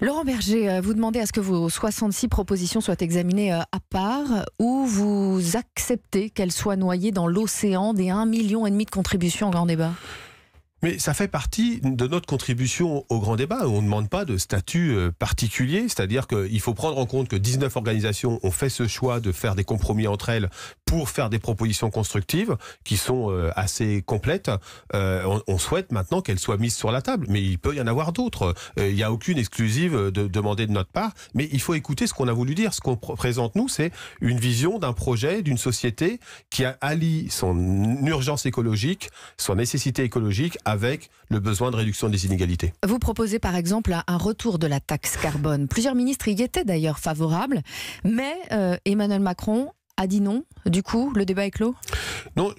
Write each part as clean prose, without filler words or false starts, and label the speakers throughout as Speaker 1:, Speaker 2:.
Speaker 1: Laurent Berger, vous demandez à ce que vos 66 propositions soient examinées à part ou vous acceptez qu'elles soient noyées dans l'océan des 1,5 million de contributions au grand débat ?
Speaker 2: Mais ça fait partie de notre contribution au grand débat. On ne demande pas de statut particulier, c'est-à-dire qu'il faut prendre en compte que 19 organisations ont fait ce choix de faire des compromis entre elles pour faire des propositions constructives qui sont assez complètes. On souhaite maintenant qu'elles soient mises sur la table, mais il peut y en avoir d'autres. Il n'y a aucune exclusive demandée de notre part, mais il faut écouter ce qu'on a voulu dire. Ce qu'on présente, nous, c'est une vision d'un projet, d'une société qui allie son urgence écologique, son nécessité écologique, avec le besoin de réduction des inégalités.
Speaker 1: Vous proposez par exemple un retour de la taxe carbone. Plusieurs ministres y étaient d'ailleurs favorables, mais Emmanuel Macron a dit non. Du coup, le débat est clos ?
Speaker 2: Non,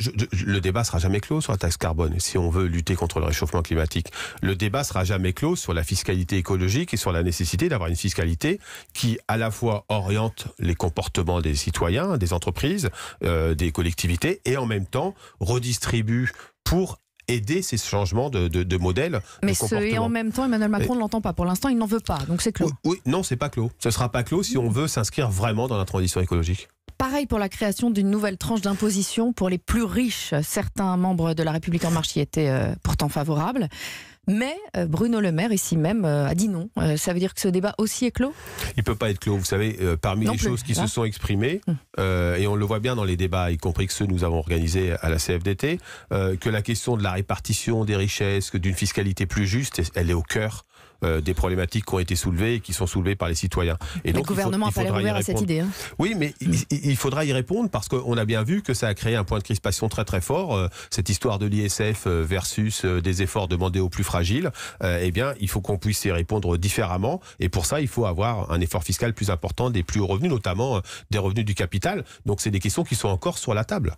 Speaker 2: le débat sera jamais clos sur la taxe carbone. Si on veut lutter contre le réchauffement climatique, le débat sera jamais clos sur la fiscalité écologique et sur la nécessité d'avoir une fiscalité qui, à la fois, oriente les comportements des citoyens, des entreprises, des collectivités, et en même temps redistribue pour aider ces changements de modèle.
Speaker 1: Mais
Speaker 2: de comportement.
Speaker 1: et en même temps, Emmanuel Macron ne l'entend pas. Pour l'instant, il n'en veut pas, donc c'est clos.
Speaker 2: Oui, non, c'est pas clos. Ce sera pas clos si on veut s'inscrire vraiment dans la transition écologique.
Speaker 1: Pareil pour la création d'une nouvelle tranche d'imposition pour les plus riches. Certains membres de La République En Marche y étaient pourtant favorables. Mais Bruno Le Maire, ici même, a dit non. Ça veut dire que ce débat aussi est clos ?
Speaker 2: Il ne peut pas être clos. Vous savez, parmi les choses qui se sont exprimées, et on le voit bien dans les débats, y compris que ceux que nous avons organisés à la CFDT, que la question de la répartition des richesses, que d'une fiscalité plus juste, elle est au cœur des problématiques qui ont été soulevées et qui sont soulevées par les citoyens. Et donc,
Speaker 1: le gouvernement n'a pas l'air ouvert à cette idée.
Speaker 2: Oui, mais il faudra y répondre parce qu'on a bien vu que ça a créé un point de crispation très très fort. Cette histoire de l'ISF versus des efforts demandés aux plus fragiles, eh bien, il faut qu'on puisse y répondre différemment. Et pour ça, il faut avoir un effort fiscal plus important des plus hauts revenus, notamment des revenus du capital. Donc, c'est des questions qui sont encore sur la table.